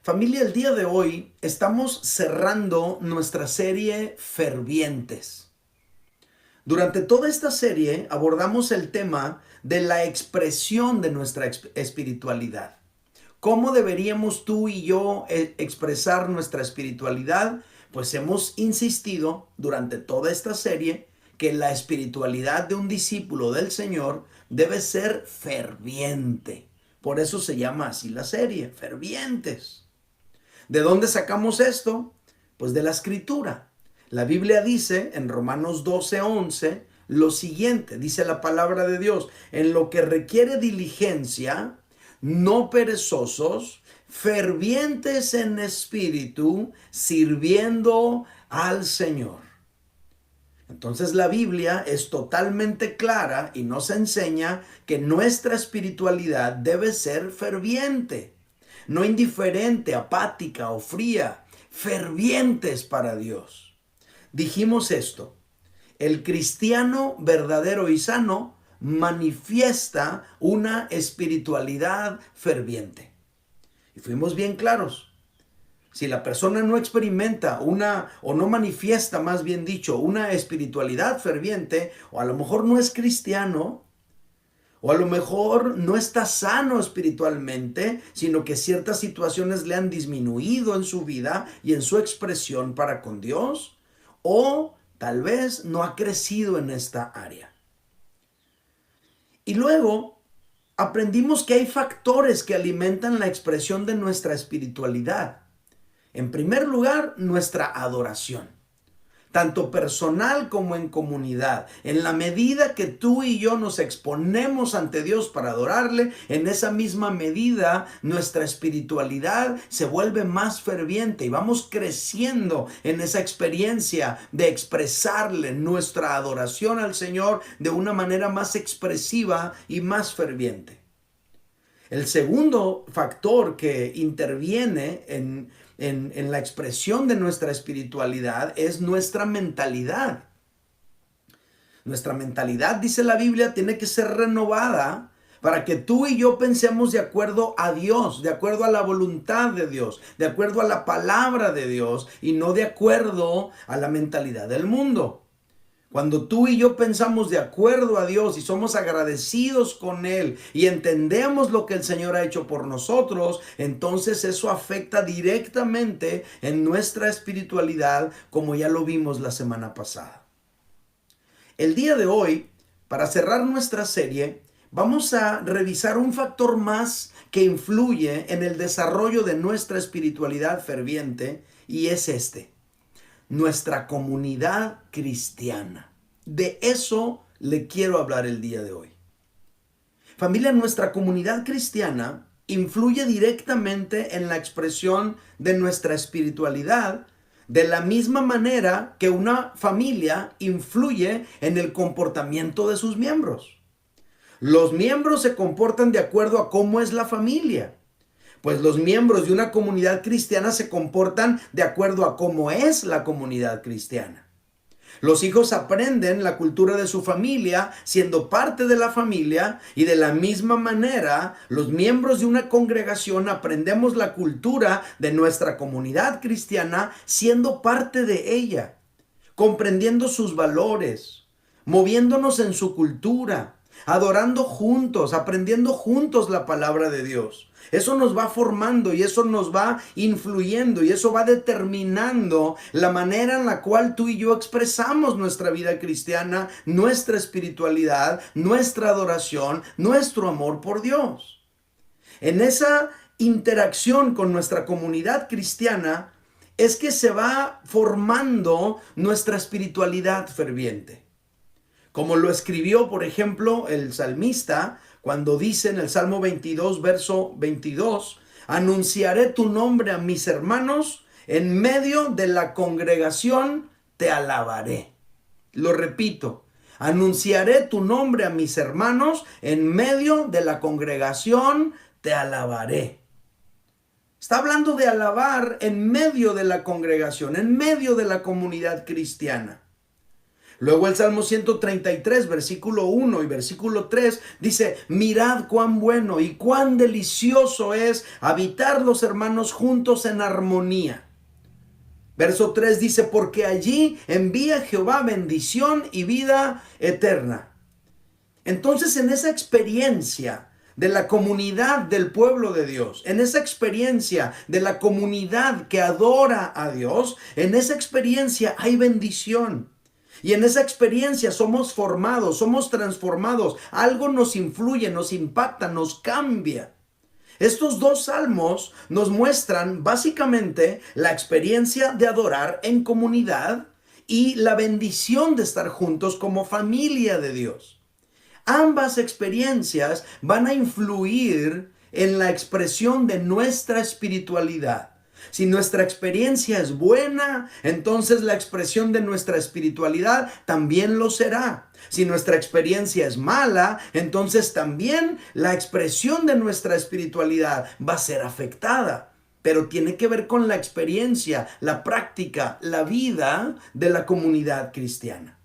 Familia, el día de hoy estamos cerrando nuestra serie Fervientes. Durante toda esta serie abordamos el tema de la expresión de nuestra espiritualidad. ¿Cómo deberíamos tú y yo expresar nuestra espiritualidad? Pues hemos insistido durante toda esta serie que la espiritualidad de un discípulo del Señor debe ser ferviente. Por eso se llama así la serie, Fervientes. ¿De dónde sacamos esto? Pues de la escritura. La Biblia dice en Romanos 12:11 lo siguiente, dice la palabra de Dios: en lo que requiere diligencia, no perezosos, fervientes en espíritu, sirviendo al Señor. Entonces la Biblia es totalmente clara y nos enseña que nuestra espiritualidad debe ser ferviente, no indiferente, apática o fría, fervientes para Dios. Dijimos esto: el cristiano verdadero y sano manifiesta una espiritualidad ferviente. Y fuimos bien claros. Si la persona no experimenta o no manifiesta, más bien dicho, una espiritualidad ferviente, o a lo mejor no es cristiano, o a lo mejor no está sano espiritualmente, sino que ciertas situaciones le han disminuido en su vida y en su expresión para con Dios, o tal vez no ha crecido en esta área. Y luego aprendimos que hay factores que alimentan la expresión de nuestra espiritualidad. En primer lugar, nuestra adoración, tanto personal como en comunidad. En la medida que tú y yo nos exponemos ante Dios para adorarle, en esa misma medida nuestra espiritualidad se vuelve más ferviente y vamos creciendo en esa experiencia de expresarle nuestra adoración al Señor de una manera más expresiva y más ferviente. El segundo factor que interviene en la expresión de nuestra espiritualidad es nuestra mentalidad. Nuestra mentalidad, dice la Biblia, tiene que ser renovada para que tú y yo pensemos de acuerdo a Dios, de acuerdo a la voluntad de Dios, de acuerdo a la palabra de Dios y no de acuerdo a la mentalidad del mundo. Cuando tú y yo pensamos de acuerdo a Dios y somos agradecidos con Él y entendemos lo que el Señor ha hecho por nosotros, entonces eso afecta directamente en nuestra espiritualidad, como ya lo vimos la semana pasada. El día de hoy, para cerrar nuestra serie, vamos a revisar un factor más que influye en el desarrollo de nuestra espiritualidad ferviente, y es este: nuestra comunidad cristiana. De eso le quiero hablar el día de hoy. Familia, nuestra comunidad cristiana influye directamente en la expresión de nuestra espiritualidad, de la misma manera que una familia influye en el comportamiento de sus miembros. Los miembros se comportan de acuerdo a cómo es la familia. Pues los miembros de una comunidad cristiana se comportan de acuerdo a cómo es la comunidad cristiana. Los hijos aprenden la cultura de su familia siendo parte de la familia, y de la misma manera los miembros de una congregación aprendemos la cultura de nuestra comunidad cristiana siendo parte de ella, comprendiendo sus valores, moviéndonos en su cultura, adorando juntos, aprendiendo juntos la palabra de Dios. Eso nos va formando y eso nos va influyendo y eso va determinando la manera en la cual tú y yo expresamos nuestra vida cristiana, nuestra espiritualidad, nuestra adoración, nuestro amor por Dios. En esa interacción con nuestra comunidad cristiana es que se va formando nuestra espiritualidad ferviente. Como lo escribió, por ejemplo, el salmista, cuando dice en el Salmo 22, verso 22, anunciaré tu nombre a mis hermanos, en medio de la congregación te alabaré. Lo repito, anunciaré tu nombre a mis hermanos, en medio de la congregación te alabaré. Está hablando de alabar en medio de la congregación, en medio de la comunidad cristiana. Luego el Salmo 133, versículo 1 y versículo 3 dice, mirad cuán bueno y cuán delicioso es habitar los hermanos juntos en armonía. Verso 3 dice, porque allí envía Jehová bendición y vida eterna. Entonces, en esa experiencia de la comunidad del pueblo de Dios, en esa experiencia de la comunidad que adora a Dios, en esa experiencia hay bendición. Y en esa experiencia somos formados, somos transformados. Algo nos influye, nos impacta, nos cambia. Estos dos salmos nos muestran básicamente la experiencia de adorar en comunidad y la bendición de estar juntos como familia de Dios. Ambas experiencias van a influir en la expresión de nuestra espiritualidad. Si nuestra experiencia es buena, entonces la expresión de nuestra espiritualidad también lo será. Si nuestra experiencia es mala, entonces también la expresión de nuestra espiritualidad va a ser afectada. Pero tiene que ver con la experiencia, la práctica, la vida de la comunidad cristiana.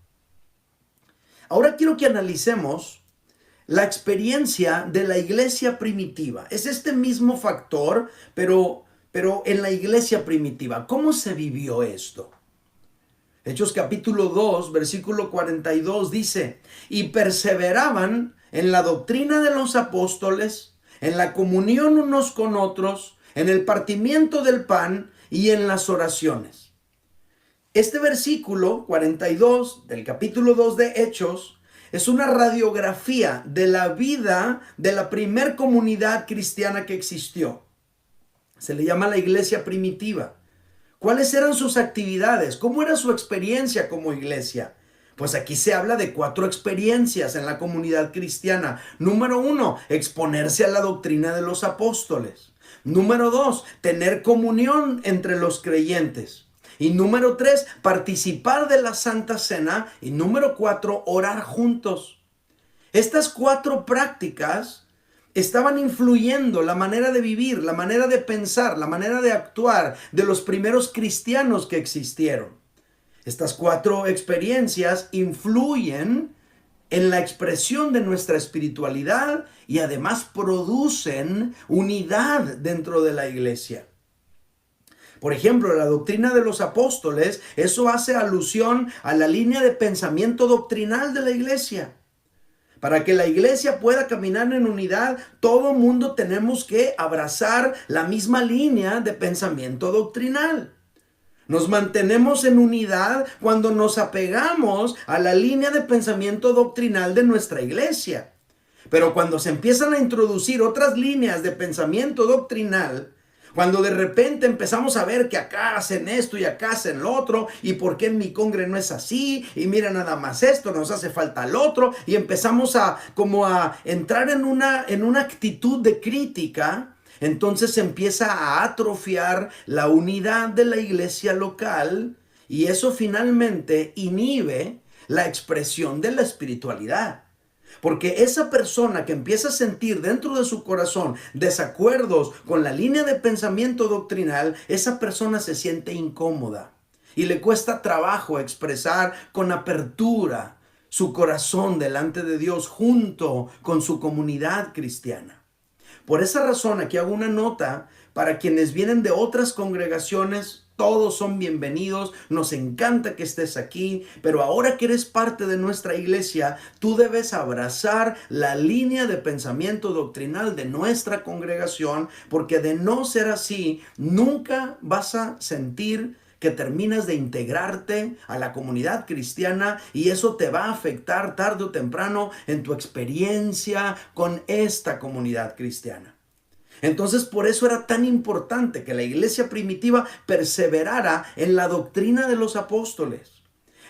Ahora quiero que analicemos la experiencia de la iglesia primitiva. Es este mismo factor, pero en la iglesia primitiva. ¿Cómo se vivió esto? Hechos capítulo 2, versículo 42 dice, y perseveraban en la doctrina de los apóstoles, en la comunión unos con otros, en el partimiento del pan y en las oraciones. Este versículo 42 del capítulo 2 de Hechos es una radiografía de la vida de la primer comunidad cristiana que existió. Se le llama la iglesia primitiva. ¿Cuáles eran sus actividades? ¿Cómo era su experiencia como iglesia? Pues aquí se habla de 4 experiencias en la comunidad cristiana. Número 1, exponerse a la doctrina de los apóstoles. Número 2, tener comunión entre los creyentes. Y número 3, participar de la Santa Cena. Y número 4, orar juntos. Estas 4 prácticas estaban influyendo la manera de vivir, la manera de pensar, la manera de actuar de los primeros cristianos que existieron. Estas 4 experiencias influyen en la expresión de nuestra espiritualidad y además producen unidad dentro de la iglesia. Por ejemplo, la doctrina de los apóstoles, eso hace alusión a la línea de pensamiento doctrinal de la iglesia. Para que la iglesia pueda caminar en unidad, todo mundo tenemos que abrazar la misma línea de pensamiento doctrinal. Nos mantenemos en unidad cuando nos apegamos a la línea de pensamiento doctrinal de nuestra iglesia. Pero cuando se empiezan a introducir otras líneas de pensamiento doctrinal, cuando de repente empezamos a ver que acá hacen esto y acá hacen lo otro, y por qué en mi congre no es así, y mira nada más esto, nos hace falta el otro, y empezamos a entrar en una actitud de crítica, entonces se empieza a atrofiar la unidad de la iglesia local, y eso finalmente inhibe la expresión de la espiritualidad. Porque esa persona que empieza a sentir dentro de su corazón desacuerdos con la línea de pensamiento doctrinal, esa persona se siente incómoda y le cuesta trabajo expresar con apertura su corazón delante de Dios junto con su comunidad cristiana. Por esa razón aquí hago una nota para quienes vienen de otras congregaciones. Todos son bienvenidos, nos encanta que estés aquí, pero ahora que eres parte de nuestra iglesia, tú debes abrazar la línea de pensamiento doctrinal de nuestra congregación, porque de no ser así, nunca vas a sentir que terminas de integrarte a la comunidad cristiana y eso te va a afectar tarde o temprano en tu experiencia con esta comunidad cristiana. Entonces, por eso era tan importante que la iglesia primitiva perseverara en la doctrina de los apóstoles.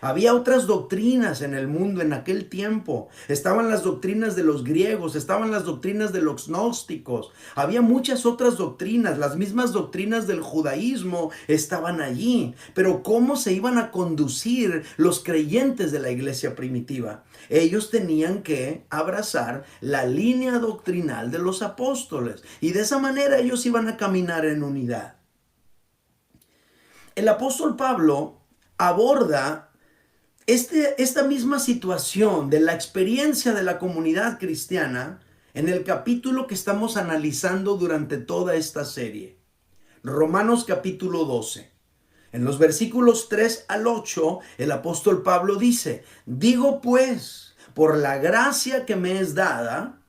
Había otras doctrinas en el mundo en aquel tiempo. Estaban las doctrinas de los griegos, estaban las doctrinas de los gnósticos. Había muchas otras doctrinas, las mismas doctrinas del judaísmo estaban allí. Pero ¿cómo se iban a conducir los creyentes de la iglesia primitiva? Ellos tenían que abrazar la línea doctrinal de los apóstoles. Y de esa manera ellos iban a caminar en unidad. El apóstol Pablo aborda Esta misma situación de la experiencia de la comunidad cristiana en el capítulo que estamos analizando durante toda esta serie, Romanos capítulo 12. En los versículos 3 al 8, el apóstol Pablo dice: digo pues, por la gracia que me es dada,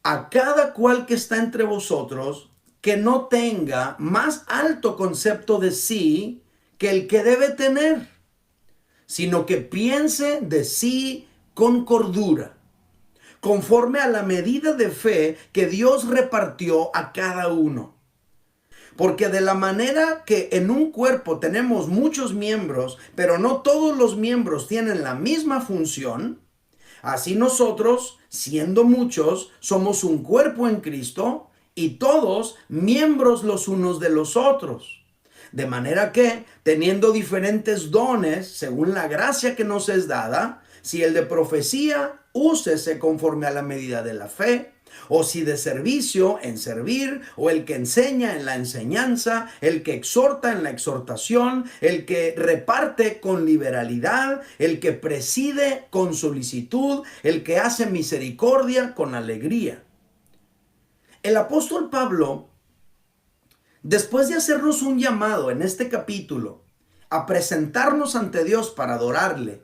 a cada cual que está entre vosotros, que no tenga más alto concepto de sí que el que debe tener, sino que piense de sí con cordura, conforme a la medida de fe que Dios repartió a cada uno. Porque de la manera que en un cuerpo tenemos muchos miembros, pero no todos los miembros tienen la misma función, así nosotros, siendo muchos, somos un cuerpo en Cristo y todos miembros los unos de los otros. De manera que, teniendo diferentes dones, según la gracia que nos es dada, si el de profecía, úsese conforme a la medida de la fe, o si de servicio, en servir, o el que enseña en la enseñanza, el que exhorta en la exhortación, el que reparte con liberalidad, el que preside con solicitud, el que hace misericordia con alegría. El apóstol Pablo, después de hacernos un llamado en este capítulo a presentarnos ante Dios para adorarle,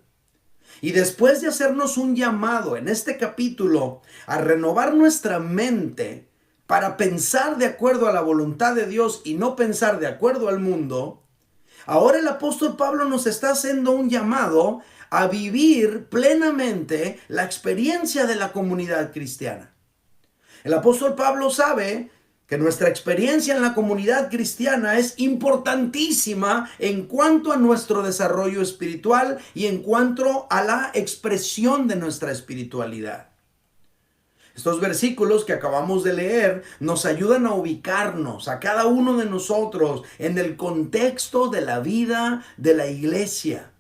y después de hacernos un llamado en este capítulo a renovar nuestra mente para pensar de acuerdo a la voluntad de Dios y no pensar de acuerdo al mundo, ahora el apóstol Pablo nos está haciendo un llamado a vivir plenamente la experiencia de la comunidad cristiana. El apóstol Pablo sabe que nuestra experiencia en la comunidad cristiana es importantísima en cuanto a nuestro desarrollo espiritual y en cuanto a la expresión de nuestra espiritualidad. Estos versículos que acabamos de leer nos ayudan a ubicarnos a cada uno de nosotros en el contexto de la vida de la iglesia.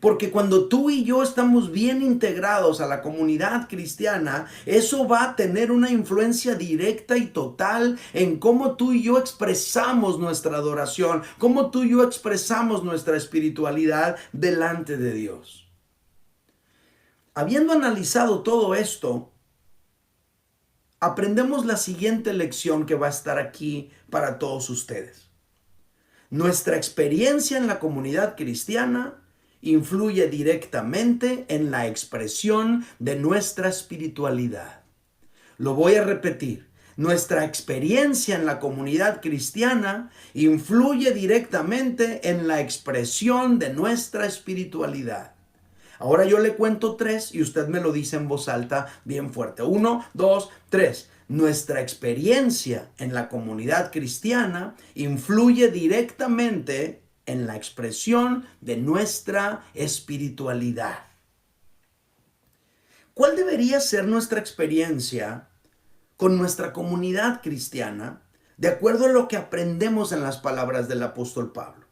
Porque cuando tú y yo estamos bien integrados a la comunidad cristiana, eso va a tener una influencia directa y total en cómo tú y yo expresamos nuestra adoración, cómo tú y yo expresamos nuestra espiritualidad delante de Dios. Habiendo analizado todo esto, aprendemos la siguiente lección que va a estar aquí para todos ustedes. Nuestra experiencia en la comunidad cristiana influye directamente en la expresión de nuestra espiritualidad. Lo voy a repetir. Nuestra experiencia en la comunidad cristiana influye directamente en la expresión de nuestra espiritualidad. Ahora yo le cuento 3 y usted me lo dice en voz alta bien fuerte. 1, 2, 3. Nuestra experiencia en la comunidad cristiana influye directamente en la expresión de nuestra espiritualidad. ¿Cuál debería ser nuestra experiencia con nuestra comunidad cristiana de acuerdo a lo que aprendemos en las palabras del apóstol Pablo?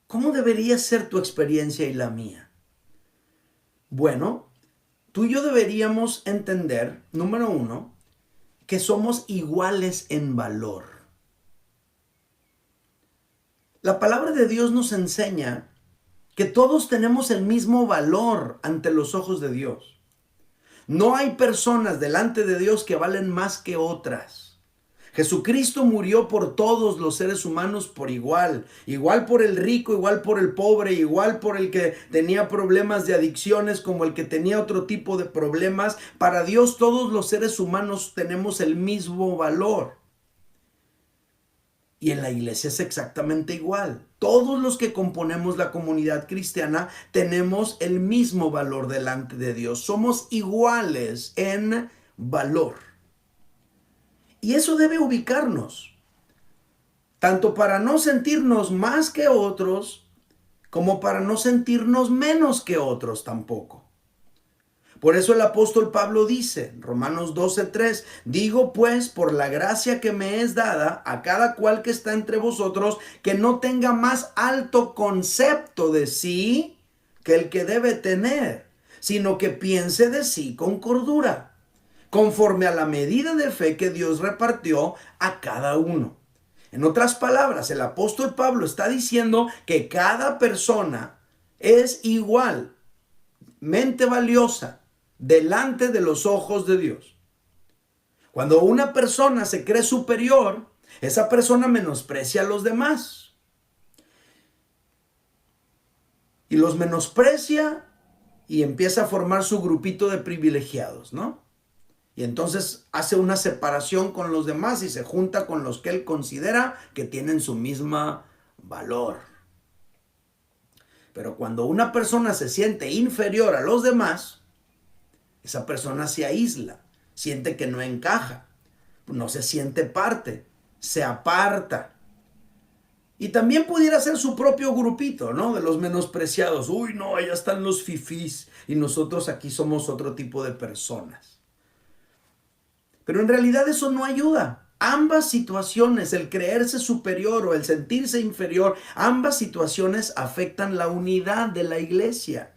¿Cómo debería ser tu experiencia y la mía? Bueno, tú y yo deberíamos entender, número 1, que somos iguales en valor. La palabra de Dios nos enseña que todos tenemos el mismo valor ante los ojos de Dios. No hay personas delante de Dios que valen más que otras. Jesucristo murió por todos los seres humanos por igual. Igual por el rico, igual por el pobre, igual por el que tenía problemas de adicciones como el que tenía otro tipo de problemas. Para Dios todos los seres humanos tenemos el mismo valor. Y en la iglesia es exactamente igual. Todos los que componemos la comunidad cristiana tenemos el mismo valor delante de Dios. Somos iguales en valor. Y eso debe ubicarnos, tanto para no sentirnos más que otros, como para no sentirnos menos que otros tampoco. Por eso el apóstol Pablo dice, Romanos 12:3, digo pues por la gracia que me es dada a cada cual que está entre vosotros, que no tenga más alto concepto de sí que el que debe tener, sino que piense de sí con cordura, conforme a la medida de fe que Dios repartió a cada uno. En otras palabras, el apóstol Pablo está diciendo que cada persona es igualmente valiosa delante de los ojos de Dios. Cuando una persona se cree superior, esa persona menosprecia a los demás. Y los menosprecia y empieza a formar su grupito de privilegiados, ¿no? Y entonces hace una separación con los demás y se junta con los que él considera que tienen su misma valor. Pero cuando una persona se siente inferior a los demás, esa persona se aísla, siente que no encaja, no se siente parte, se aparta. Y también pudiera ser su propio grupito, ¿no? De los menospreciados. Uy, no, allá están los fifís y nosotros aquí somos otro tipo de personas. Pero en realidad eso no ayuda. Ambas situaciones, el creerse superior o el sentirse inferior, ambas situaciones afectan la unidad de la iglesia.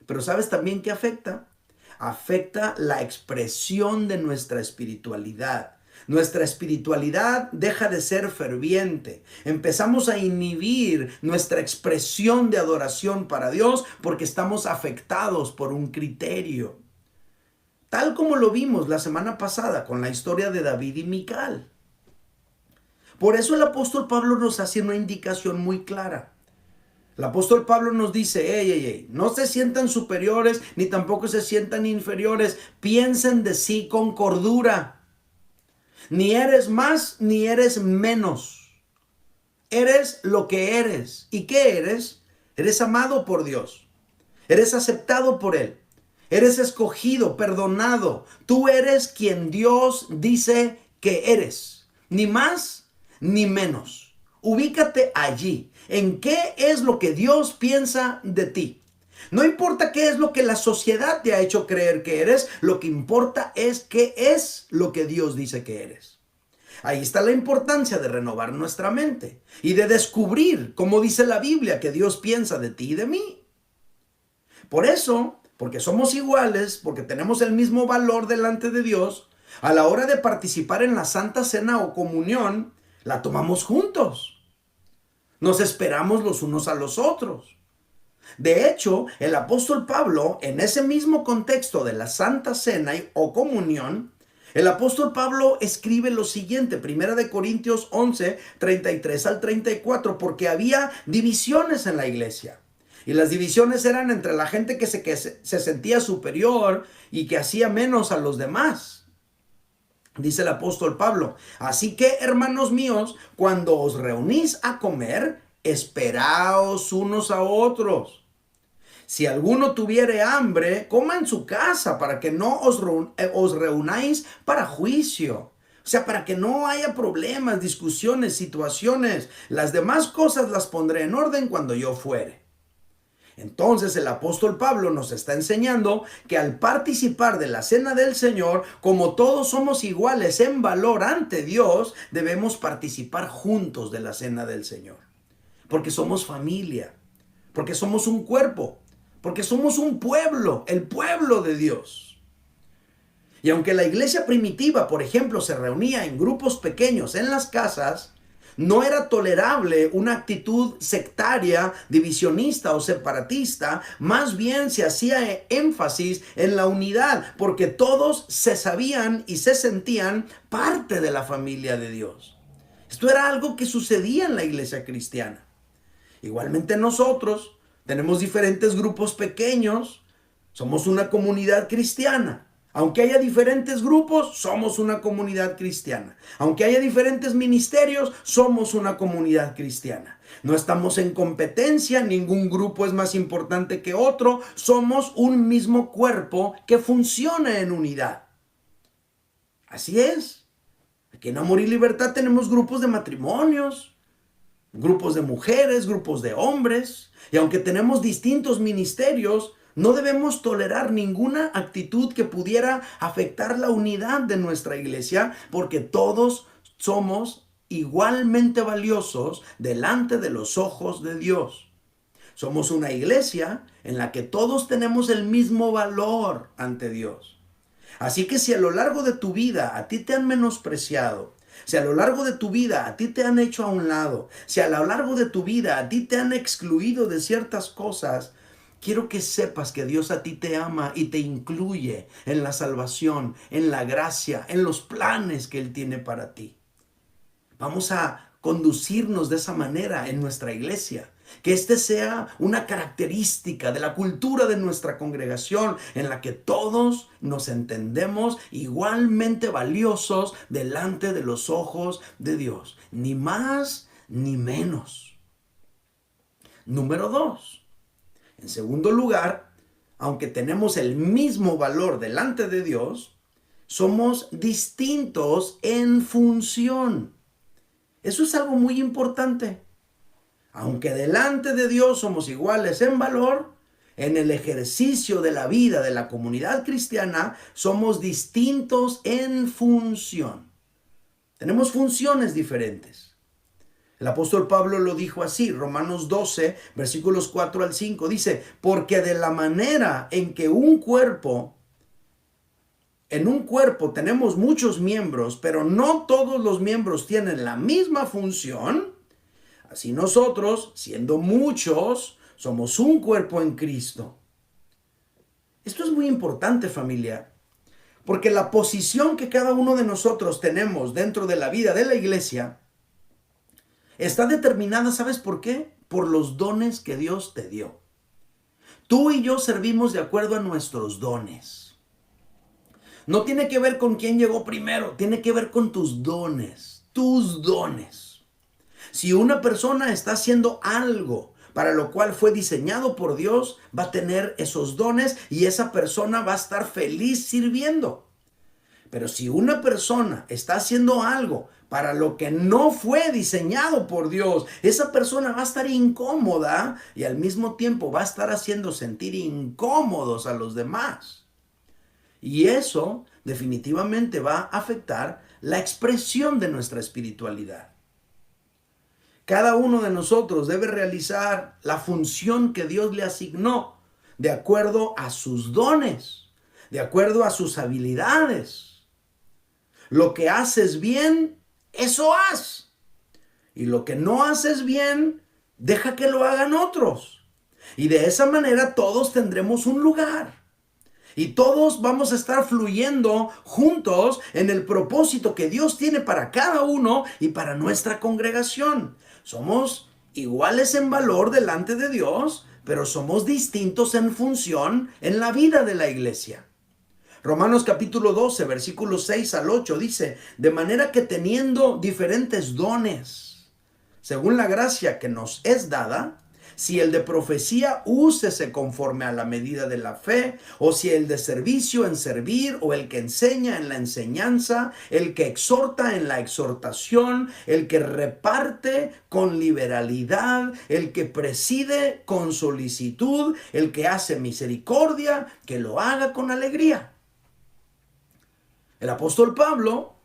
Pero ¿sabes también qué afecta? Afecta la expresión de nuestra espiritualidad. Nuestra espiritualidad deja de ser ferviente. Empezamos a inhibir nuestra expresión de adoración para Dios porque estamos afectados por un criterio. Tal como lo vimos la semana pasada con la historia de David y Mical. Por eso el apóstol Pablo nos hace una indicación muy clara. El apóstol Pablo nos dice, hey, no se sientan superiores ni tampoco se sientan inferiores. Piensen de sí con cordura. Ni eres más ni eres menos. Eres lo que eres. ¿Y qué eres? Eres amado por Dios. Eres aceptado por Él. Eres escogido, perdonado. Tú eres quien Dios dice que eres. Ni más ni menos. Ubícate allí. ¿En qué es lo que Dios piensa de ti? No importa qué es lo que la sociedad te ha hecho creer que eres, lo que importa es qué es lo que Dios dice que eres. Ahí está la importancia de renovar nuestra mente y de descubrir, como dice la Biblia, que Dios piensa de ti y de mí. Por eso, porque somos iguales, porque tenemos el mismo valor delante de Dios, a la hora de participar en la Santa Cena o comunión, la tomamos juntos. Nos esperamos los unos a los otros. De hecho, el apóstol Pablo, en ese mismo contexto de la Santa Cena o comunión, el apóstol Pablo escribe lo siguiente, 1 Corintios 11, 33 al 34, porque había divisiones en la iglesia. Y las divisiones eran entre la gente que se sentía superior y que hacía menos a los demás. Dice el apóstol Pablo, así que, hermanos míos, cuando os reunís a comer, esperaos unos a otros. Si alguno tuviere hambre, coma en su casa para que no os reunáis para juicio. O sea, para que no haya problemas, discusiones, situaciones. Las demás cosas las pondré en orden cuando yo fuere. Entonces el apóstol Pablo nos está enseñando que al participar de la cena del Señor, como todos somos iguales en valor ante Dios, debemos participar juntos de la cena del Señor. Porque somos familia, porque somos un cuerpo, porque somos un pueblo, el pueblo de Dios. Y aunque la iglesia primitiva, por ejemplo, se reunía en grupos pequeños en las casas, no era tolerable una actitud sectaria, divisionista o separatista. Más bien se hacía énfasis en la unidad, porque todos se sabían y se sentían parte de la familia de Dios. Esto era algo que sucedía en la iglesia cristiana. Igualmente nosotros tenemos diferentes grupos pequeños, somos una comunidad cristiana. Aunque haya diferentes grupos, somos una comunidad cristiana. Aunque haya diferentes ministerios, somos una comunidad cristiana. No estamos en competencia, ningún grupo es más importante que otro. Somos un mismo cuerpo que funciona en unidad. Así es. Aquí en Amor y Libertad tenemos grupos de matrimonios, grupos de mujeres, grupos de hombres. Y aunque tenemos distintos ministerios, no debemos tolerar ninguna actitud que pudiera afectar la unidad de nuestra iglesia, porque todos somos igualmente valiosos delante de los ojos de Dios. Somos una iglesia en la que todos tenemos el mismo valor ante Dios. Así que si a lo largo de tu vida a ti te han menospreciado, Si a lo largo de tu vida a ti te han hecho a un lado, si a lo largo de tu vida a ti te han excluido de ciertas cosas, quiero que sepas que Dios a ti te ama y te incluye en la salvación, en la gracia, en los planes que Él tiene para ti. Vamos a conducirnos de esa manera en nuestra iglesia. Que este sea una característica de la cultura de nuestra congregación en la que todos nos entendemos igualmente valiosos delante de los ojos de Dios. Ni más ni menos. Número 2. En segundo lugar, aunque tenemos el mismo valor delante de Dios, somos distintos en función. Eso es algo muy importante. Aunque delante de Dios somos iguales en valor, en el ejercicio de la vida de la comunidad cristiana somos distintos en función. Tenemos funciones diferentes. El apóstol Pablo lo dijo así, Romanos 12, versículos 4 al 5, dice, porque de la manera en que en un cuerpo tenemos muchos miembros, pero no todos los miembros tienen la misma función, así nosotros, siendo muchos, somos un cuerpo en Cristo. Esto es muy importante, familia, porque la posición que cada uno de nosotros tenemos dentro de la vida de la iglesia está determinada, ¿sabes por qué? Por los dones que Dios te dio. Tú y yo servimos de acuerdo a nuestros dones. No tiene que ver con quién llegó primero, tiene que ver con tus dones, tus dones. Si una persona está haciendo algo para lo cual fue diseñado por Dios, va a tener esos dones y esa persona va a estar feliz sirviendo. Pero si una persona está haciendo algo para lo que no fue diseñado por Dios, esa persona va a estar incómoda y al mismo tiempo va a estar haciendo sentir incómodos a los demás. Y eso definitivamente va a afectar la expresión de nuestra espiritualidad. Cada uno de nosotros debe realizar la función que Dios le asignó de acuerdo a sus dones, de acuerdo a sus habilidades. Lo que haces bien, eso haz. Y lo que no haces bien, deja que lo hagan otros. Y de esa manera todos tendremos un lugar. Y todos vamos a estar fluyendo juntos en el propósito que Dios tiene para cada uno y para nuestra congregación. Somos iguales en valor delante de Dios, pero somos distintos en función en la vida de la iglesia. Romanos capítulo 12, versículos 6 al 8 dice, de manera que teniendo diferentes dones, según la gracia que nos es dada, si el de profecía, úsese conforme a la medida de la fe, o si el de servicio en servir, o el que enseña en la enseñanza, el que exhorta en la exhortación, el que reparte con liberalidad, el que preside con solicitud, el que hace misericordia, que lo haga con alegría. El apóstol Pablo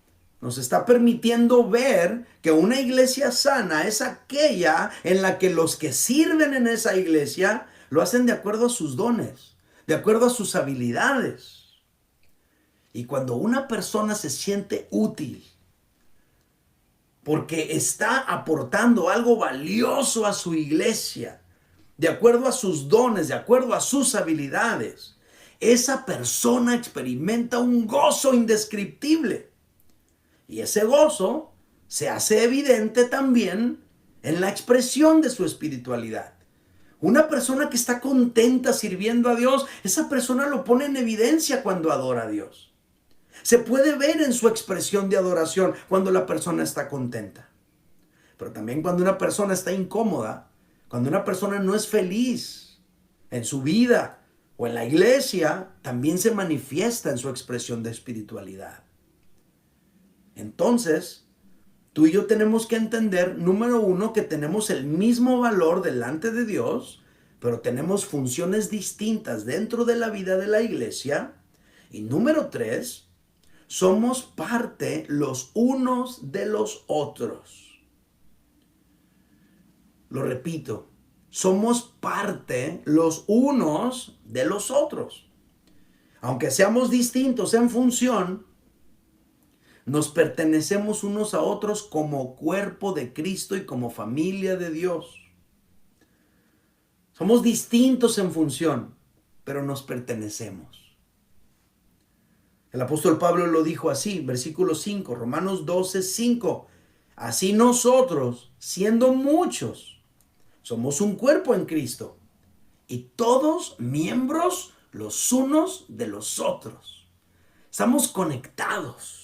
nos está permitiendo ver que una iglesia sana es aquella en la que los que sirven en esa iglesia lo hacen de acuerdo a sus dones, de acuerdo a sus habilidades. Y cuando una persona se siente útil porque está aportando algo valioso a su iglesia, de acuerdo a sus dones, de acuerdo a sus habilidades, esa persona experimenta un gozo indescriptible. Y ese gozo se hace evidente también en la expresión de su espiritualidad. Una persona que está contenta sirviendo a Dios, esa persona lo pone en evidencia cuando adora a Dios. Se puede ver en su expresión de adoración cuando la persona está contenta. Pero también cuando una persona está incómoda, cuando una persona no es feliz en su vida o en la iglesia, también se manifiesta en su expresión de espiritualidad. Entonces, tú y yo tenemos que entender, número uno, que tenemos el mismo valor delante de Dios, pero tenemos funciones distintas dentro de la vida de la iglesia. Y número tres, somos parte los unos de los otros. Lo repito, somos parte los unos de los otros. Aunque seamos distintos en función, Nos pertenecemos unos a otros como cuerpo de Cristo y como familia de Dios. Somos distintos en función, pero nos pertenecemos. El apóstol Pablo lo dijo así, versículo 5, Romanos 12, 5. Así nosotros, siendo muchos, somos un cuerpo en Cristo y todos miembros los unos de los otros. Estamos conectados.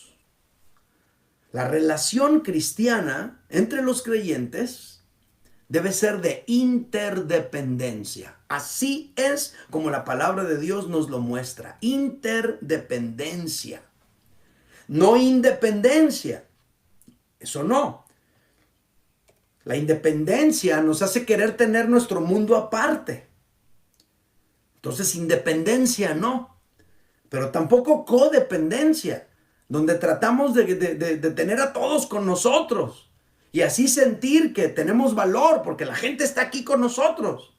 La relación cristiana entre los creyentes debe ser de interdependencia. Así es como la palabra de Dios nos lo muestra. Interdependencia. No independencia. Eso no. La independencia nos hace querer tener nuestro mundo aparte. Entonces, independencia no. Pero tampoco codependencia, donde tratamos de tener a todos con nosotros y así sentir que tenemos valor porque la gente está aquí con nosotros.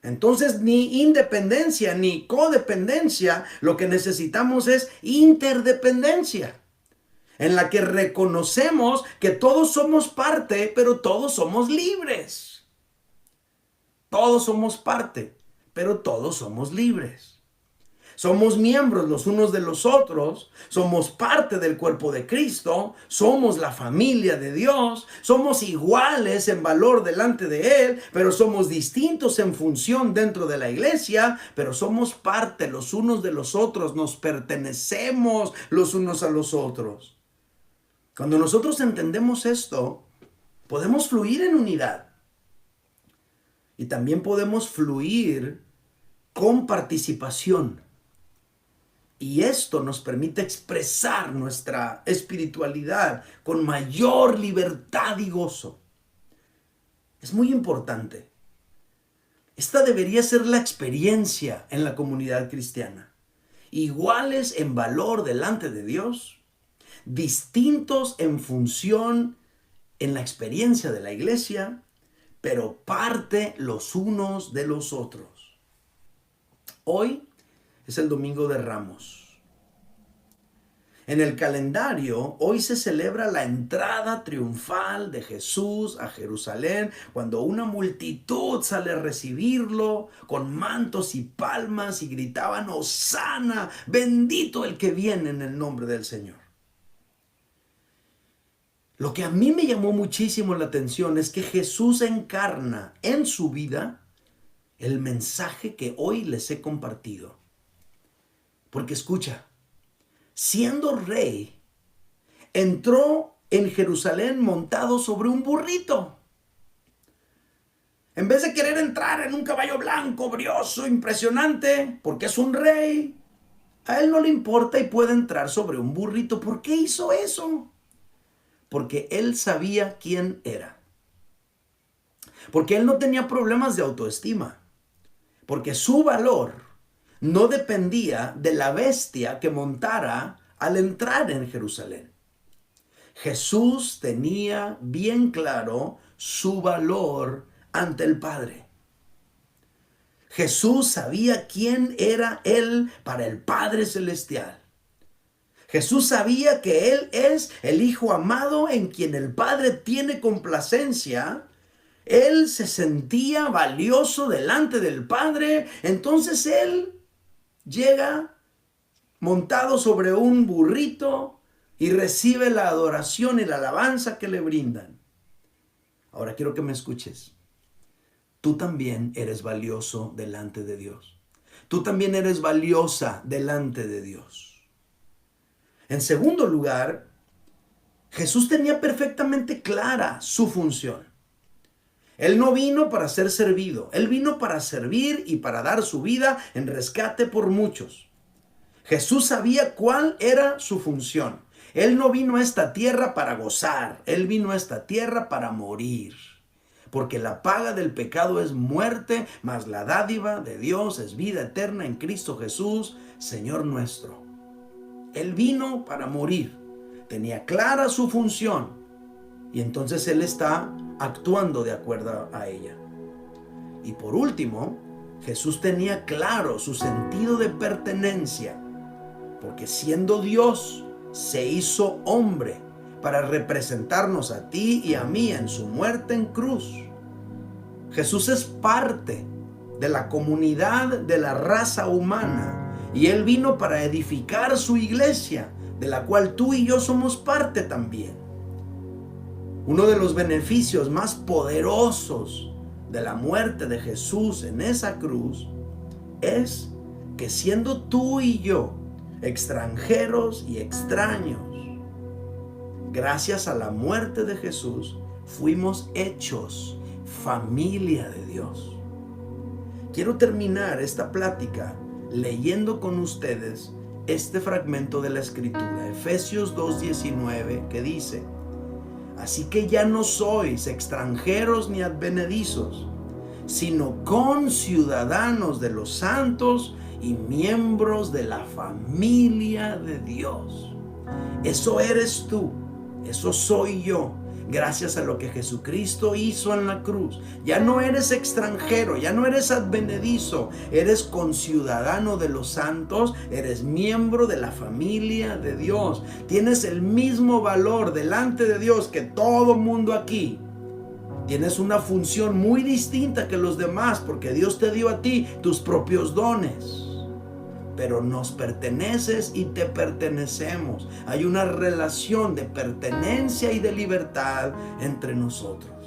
Entonces, ni independencia ni codependencia, lo que necesitamos es interdependencia, en la que reconocemos que todos somos parte, pero todos somos libres. Todos somos parte, pero todos somos libres. Somos miembros los unos de los otros, somos parte del cuerpo de Cristo, somos la familia de Dios, somos iguales en valor delante de Él, pero somos distintos en función dentro de la iglesia, pero somos parte los unos de los otros, nos pertenecemos los unos a los otros. Cuando nosotros entendemos esto, podemos fluir en unidad y también podemos fluir con participación. Y esto nos permite expresar nuestra espiritualidad con mayor libertad y gozo. Es muy importante. Esta debería ser la experiencia en la comunidad cristiana. Iguales en valor delante de Dios, distintos en función en la experiencia de la iglesia, pero parte los unos de los otros. Hoy es el Domingo de Ramos. En el calendario, hoy se celebra la entrada triunfal de Jesús a Jerusalén, cuando una multitud sale a recibirlo con mantos y palmas y gritaban: ¡Hosana! ¡Bendito el que viene en el nombre del Señor! Lo que a mí me llamó muchísimo la atención es que Jesús encarna en su vida el mensaje que hoy les he compartido. Porque escucha, siendo rey, entró en Jerusalén montado sobre un burrito. En vez de querer entrar en un caballo blanco, brioso, impresionante, porque es un rey, a él no le importa y puede entrar sobre un burrito. ¿Por qué hizo eso? Porque él sabía quién era. Porque él no tenía problemas de autoestima. Porque su valor no dependía de la bestia que montara al entrar en Jerusalén. Jesús tenía bien claro su valor ante el Padre. Jesús sabía quién era Él para el Padre Celestial. Jesús sabía que Él es el Hijo amado en quien el Padre tiene complacencia. Él se sentía valioso delante del Padre. Entonces Él llega montado sobre un burrito y recibe la adoración y la alabanza que le brindan. Ahora quiero que me escuches. Tú también eres valioso delante de Dios. Tú también eres valiosa delante de Dios. En segundo lugar, Jesús tenía perfectamente clara su función. Él no vino para ser servido. Él vino para servir y para dar su vida en rescate por muchos. Jesús sabía cuál era su función. Él no vino a esta tierra para gozar. Él vino a esta tierra para morir. Porque la paga del pecado es muerte, mas la dádiva de Dios es vida eterna en Cristo Jesús, Señor nuestro. Él vino para morir. Tenía clara su función. Y entonces Él está actuando de acuerdo a ella. Y por último, Jesús tenía claro su sentido de pertenencia, porque siendo Dios, se hizo hombre para representarnos a ti y a mí en su muerte en cruz. Jesús es parte de la comunidad de la raza humana y Él vino para edificar su iglesia, de la cual tú y yo somos parte también. Uno de los beneficios más poderosos de la muerte de Jesús en esa cruz es que siendo tú y yo extranjeros y extraños, gracias a la muerte de Jesús fuimos hechos familia de Dios. Quiero terminar esta plática leyendo con ustedes este fragmento de la Escritura, Efesios 2:19, que dice: así que ya no sois extranjeros ni advenedizos, sino conciudadanos de los santos y miembros de la familia de Dios. Eso eres tú, eso soy yo, gracias a lo que Jesucristo hizo en la cruz. Ya no eres extranjero, ya no eres advenedizo, eres conciudadano de los santos, eres miembro de la familia de Dios. Tienes el mismo valor delante de Dios que todo mundo aquí. Tienes una función muy distinta que los demás porque Dios te dio a ti tus propios dones. Pero nos perteneces y te pertenecemos. Hay una relación de pertenencia y de libertad entre nosotros.